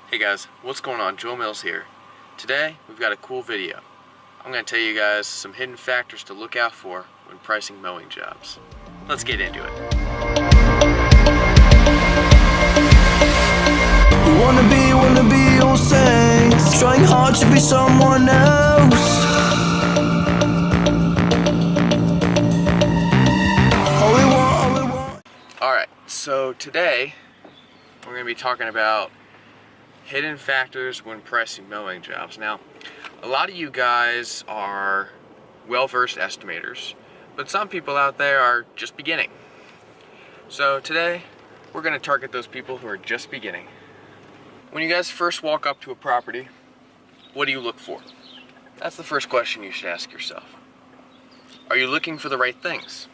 Hey guys, what's going on? Joe Mills here. Today, we've got a cool video. I'm going to tell you guys some hidden factors to look out for when pricing mowing jobs. Let's get into it. You wanna be all saints, trying hard to be someone else. All we want. Alright, so today, we're going to be talking about hidden factors when pricing mowing jobs. Now, a lot of you guys are well-versed estimators, but some people out there are just beginning. So today, we're going to target those people who are just beginning. When you guys first walk up to a property, what do you look for? That's the first question you should ask yourself. Are you looking for the right things?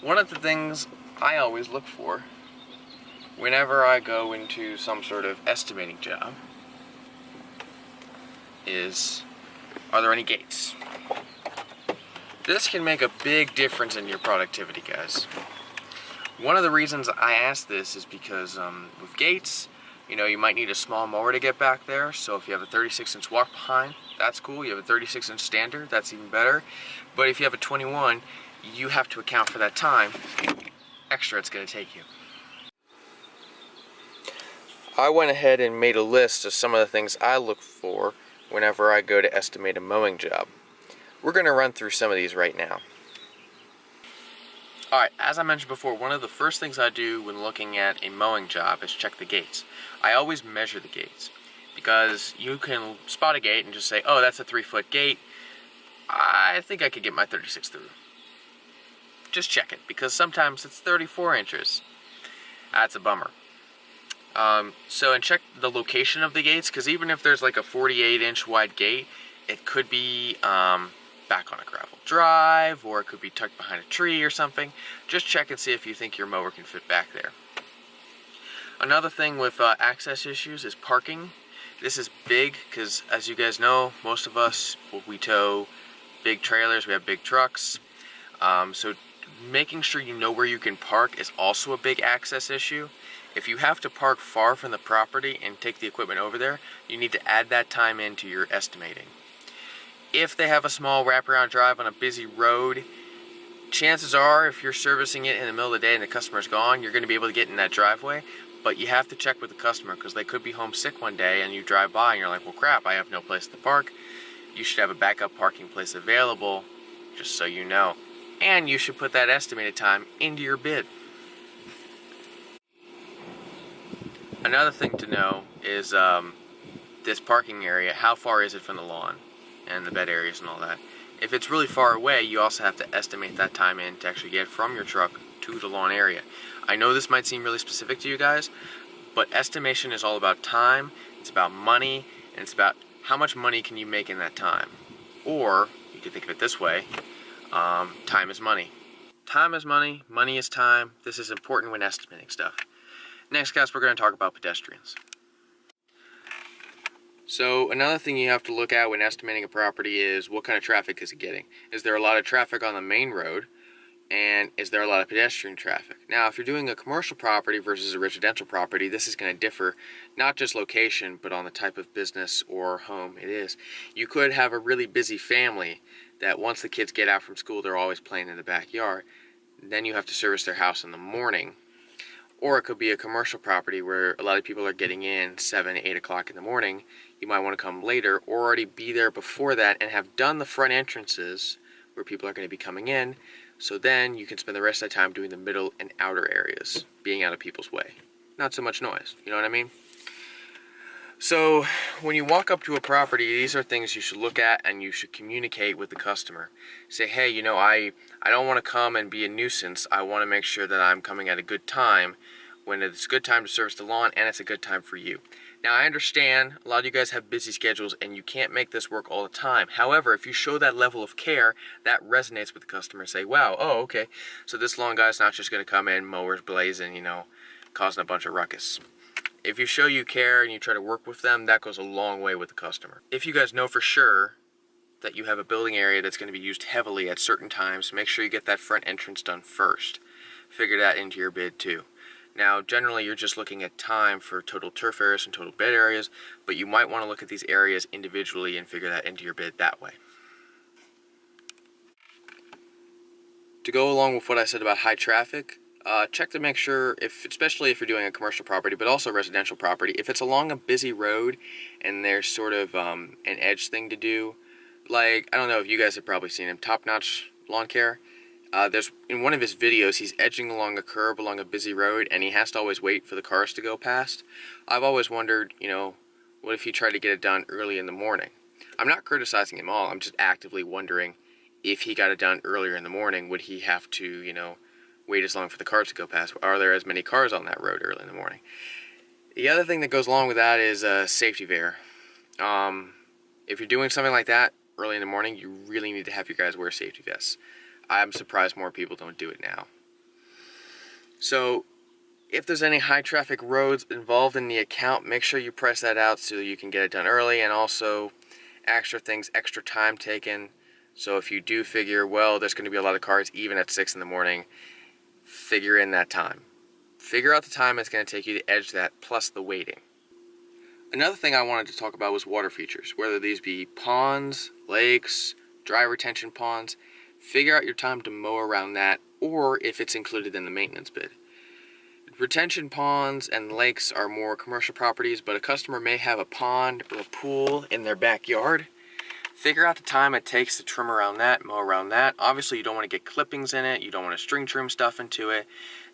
One of the things I always look for whenever I go into some sort of estimating job is, are there any gates? This can make a big difference in your productivity, guys. One of the reasons I ask this is because with gates, you know, you might need a small mower to get back there. So if you have a 36-inch walk behind, that's cool. You have a 36-inch standard, that's even better. But if you have a 21, you have to account for that time extra it's going to take you. I went ahead and made a list of some of the things I look for whenever I go to estimate a mowing job. We're going to run through some of these right now. Alright, as I mentioned before, one of the first things I do when looking at a mowing job is check the gates. I always measure the gates, because you can spot a gate and just say, oh, that's a 3-foot gate. I think I could get my 36 through. Just check it, because sometimes it's 34 inches. That's a bummer. And check the location of the gates, because even if there's like a 48-inch wide gate, it could be back on a gravel drive, or it could be tucked behind a tree or something. Just check and see if you think your mower can fit back there. Another thing with access issues is parking. This is big because, as you guys know, most of us, we tow big trailers, we have big trucks. So making sure you know where you can park is also a big access issue. If you have to park far from the property and take the equipment over there, you need to add that time into your estimating. If they have a small wraparound drive on a busy road, chances are if you're servicing it in the middle of the day and the customer's gone, you're going to be able to get in that driveway. But you have to check with the customer, because they could be homesick one day and you drive by and you're like, well crap, I have no place to park. You should have a backup parking place available, just so you know. And you should put that estimated time into your bid. Another thing to know is this parking area, how far is it from the lawn and the bed areas and all that. If it's really far away, you also have to estimate that time in to actually get from your truck to the lawn area. I know this might seem really specific to you guys, but estimation is all about time, it's about money, and it's about how much money can you make in that time. Or, you could think of it this way, time is money. Time is money, money is time. This is important when estimating stuff. Next, guys, we're going to talk about pedestrians. So another thing you have to look at when estimating a property is what kind of traffic is it getting? Is there a lot of traffic on the main road? And is there a lot of pedestrian traffic? Now, if you're doing a commercial property versus a residential property, this is going to differ, not just location, but on the type of business or home it is. You could have a really busy family that once the kids get out from school, they're always playing in the backyard. Then you have to service their house in the morning. Or it could be a commercial property where a lot of people are getting in 7, 8 o'clock in the morning. You might want to come later or already be there before that and have done the front entrances where people are going to be coming in. So then you can spend the rest of the time doing the middle and outer areas, being out of people's way. Not so much noise, you know what I mean? So when you walk up to a property, these are things you should look at and you should communicate with the customer. Say, hey, you know, I don't want to come and be a nuisance. I want to make sure that I'm coming at a good time, when it's a good time to service the lawn and it's a good time for you. Now, I understand a lot of you guys have busy schedules and you can't make this work all the time. However, if you show that level of care, that resonates with the customer. Say, wow, oh, okay, so this lawn guy's not just going to come in, mowers blazing, you know, causing a bunch of ruckus. If you show you care and you try to work with them, that goes a long way with the customer. If you guys know for sure that you have a building area that's going to be used heavily at certain times, make sure you get that front entrance done first. Figure that into your bid too. Now, generally, you're just looking at time for total turf areas and total bed areas, but you might want to look at these areas individually and figure that into your bid that way. To go along with what I said about high traffic, check to make sure, especially if you're doing a commercial property, but also residential property, if it's along a busy road and there's sort of an edge thing to do, like, I don't know if you guys have probably seen him, Top Notch Lawn Care. There's in one of his videos, he's edging along a curb along a busy road, and he has to always wait for the cars to go past. I've always wondered, what if he tried to get it done early in the morning? I'm not criticizing him all. I'm just actively wondering if he got it done earlier in the morning, would he have to, wait as long for the cars to go past? Are there as many cars on that road early in the morning? The other thing that goes along with that is safety veer. If you're doing something like that early in the morning, you really need to have your guys wear safety vests. I'm surprised more people don't do it now. So, if there's any high traffic roads involved in the account, make sure you price that out so you can get it done early, and also extra time taken. So if you do figure, well, there's going to be a lot of cars even at 6 in the morning, figure in that time. Figure out the time it's going to take you to edge that, plus the waiting. Another thing I wanted to talk about was water features, whether these be ponds, lakes, dry retention ponds. Figure out your time to mow around that, or if it's included in the maintenance bid. Retention ponds and lakes are more commercial properties, but a customer may have a pond or a pool in their backyard. Figure out the time it takes to trim around that, mow around that. Obviously, you don't want to get clippings in it. You don't want to string trim stuff into it.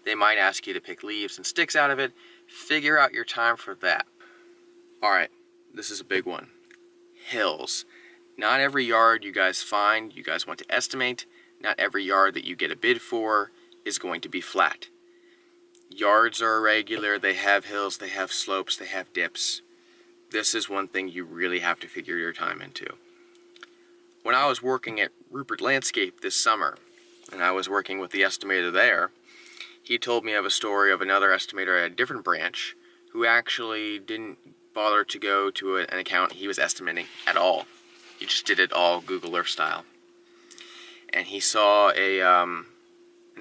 They might ask you to pick leaves and sticks out of it. Figure out your time for that. Alright, this is a big one. Hills. Not every yard you guys find, you guys want to estimate. Not every yard that you get a bid for is going to be flat. Yards are irregular, they have hills, they have slopes, they have dips. This is one thing you really have to figure your time into. When I was working at Rupert Landscape this summer, and I was working with the estimator there, he told me of a story of another estimator at a different branch who actually didn't bother to go to an account he was estimating at all. He just did it all Google Earth style. And he saw an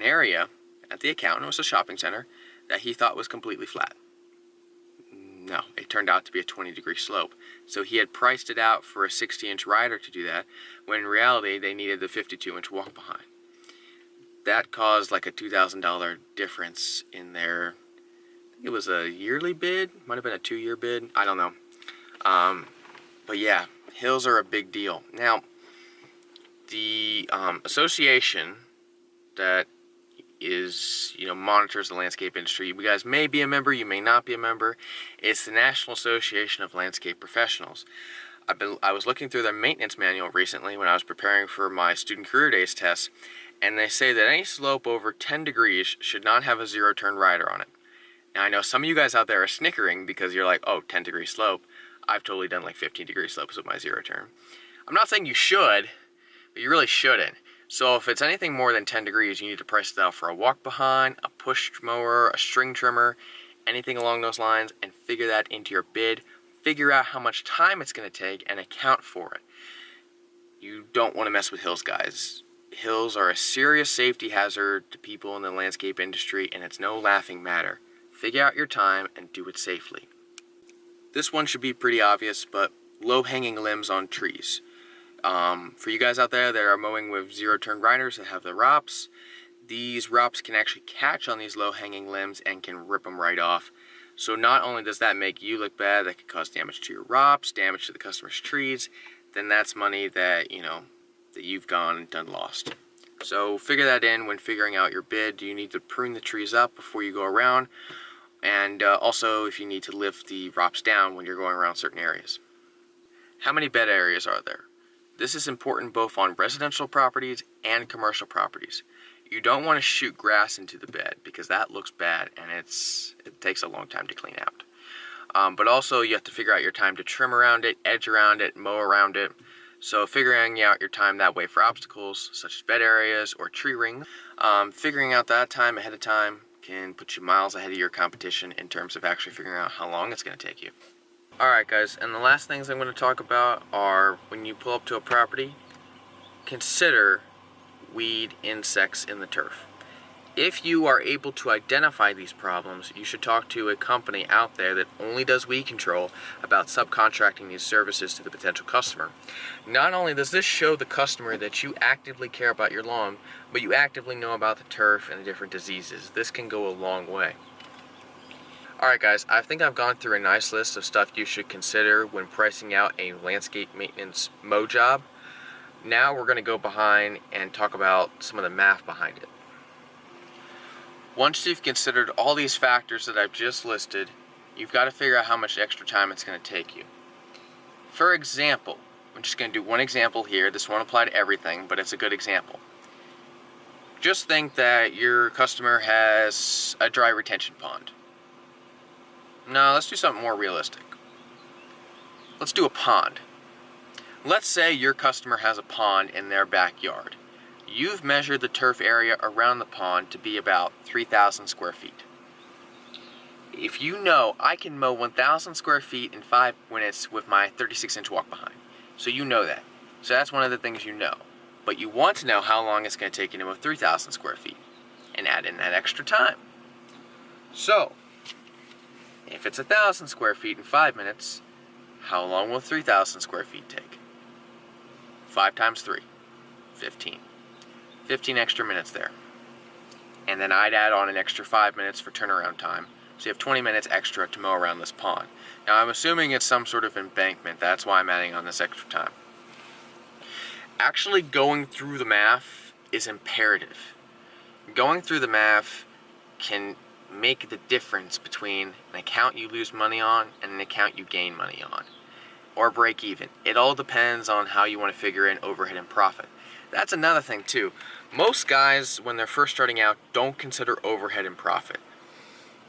area at the account, and it was a shopping center, that he thought was completely flat. No, it turned out to be a 20-degree slope. So he had priced it out for a 60-inch rider to do that, when in reality they needed the 52-inch walk behind. That caused like a $2,000 difference in their, I think it was a yearly bid, might have been a 2-year bid, I don't know. But yeah, hills are a big deal. Now, the association that monitors the landscape industry. You guys may be a member, you may not be a member. It's the National Association of Landscape Professionals. I was looking through their maintenance manual recently when I was preparing for my student career days test, and they say that any slope over 10 degrees should not have a zero-turn rider on it. Now, I know some of you guys out there are snickering because you're like, oh, 10-degree slope. I've totally done like 15-degree slopes with my zero-turn. I'm not saying you should, but you really shouldn't. So if it's anything more than 10 degrees, you need to price it out for a walk behind, a push mower, a string trimmer, anything along those lines, and figure that into your bid. Figure out how much time it's going to take and account for it. You don't want to mess with hills, guys. Hills are a serious safety hazard to people in the landscape industry, and it's no laughing matter. Figure out your time and do it safely. This one should be pretty obvious, but low-hanging limbs on trees. For you guys out there that are mowing with zero-turn riders that have the ROPS, these ROPS can actually catch on these low-hanging limbs and can rip them right off. So not only does that make you look bad, that could cause damage to your ROPS, damage to the customer's trees, then that's money that, that you've gone and done lost. So figure that in when figuring out your bid. Do you need to prune the trees up before you go around? And also if you need to lift the ROPS down when you're going around certain areas. How many bed areas are there? This is important both on residential properties and commercial properties. You don't want to shoot grass into the bed because that looks bad and it takes a long time to clean out. But also you have to figure out your time to trim around it, edge around it, mow around it. So figuring out your time that way for obstacles such as bed areas or tree rings. Figuring out that time ahead of time can put you miles ahead of your competition in terms of actually figuring out how long it's going to take you. Alright guys, and the last things I'm going to talk about are when you pull up to a property, consider weed insects in the turf. If you are able to identify these problems, you should talk to a company out there that only does weed control about subcontracting these services to the potential customer. Not only does this show the customer that you actively care about your lawn, but you actively know about the turf and the different diseases. This can go a long way. Alright guys, I think I've gone through a nice list of stuff you should consider when pricing out a landscape maintenance mow job. Now we're going to go behind and talk about some of the math behind it. Once you've considered all these factors that I've just listed, you've got to figure out how much extra time it's going to take you. For example, I'm just going to do one example here. This won't apply to everything, but it's a good example. Just think that your customer has a dry retention pond. No, let's do something more realistic. Let's do a pond. Let's say your customer has a pond in their backyard. You've measured the turf area around the pond to be about 3,000 square feet. If you know I can mow 1,000 square feet in 5 minutes with my 36-inch walk behind, so you know that. So that's one of the things you know. But you want to know how long it's going to take you to mow 3,000 square feet and add in that extra time. So, if it's 1,000 square feet in 5 minutes, how long will 3,000 square feet take? 5 times 3, 15. 15 extra minutes there. And then I'd add on an extra 5 minutes for turnaround time. So you have 20 minutes extra to mow around this pond. Now I'm assuming it's some sort of embankment. That's why I'm adding on this extra time. Actually going through the math is imperative. Going through the math can make the difference between an account you lose money on and an account you gain money on. Or break even. It all depends on how you want to figure in overhead and profit. That's another thing too. Most guys, when they're first starting out, don't consider overhead and profit.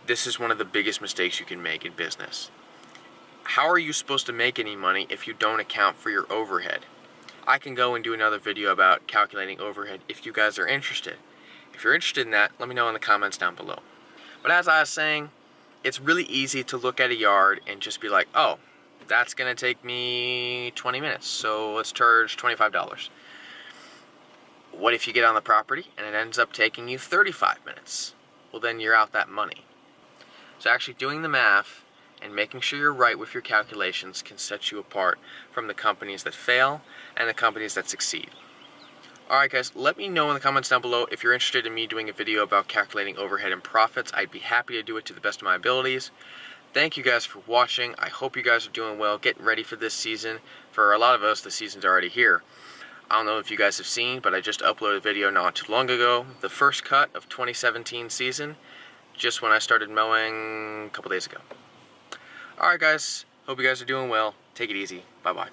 This is one of the biggest mistakes you can make in business. How are you supposed to make any money if you don't account for your overhead? I can go and do another video about calculating overhead if you guys are interested. If you're interested in that, let me know in the comments down below. But as I was saying, it's really easy to look at a yard and just be like, oh, that's going to take me 20 minutes, so let's charge $25. What if you get on the property and it ends up taking you 35 minutes? Well, then you're out that money. So actually doing the math and making sure you're right with your calculations can set you apart from the companies that fail and the companies that succeed. Alright guys, let me know in the comments down below if you're interested in me doing a video about calculating overhead and profits. I'd be happy to do it to the best of my abilities. Thank you guys for watching. I hope you guys are doing well, getting ready for this season. For a lot of us, the season's already here. I don't know if you guys have seen, but I just uploaded a video not too long ago. The first cut of 2017 season, just when I started mowing a couple days ago. Alright guys, hope you guys are doing well. Take it easy. Bye-bye.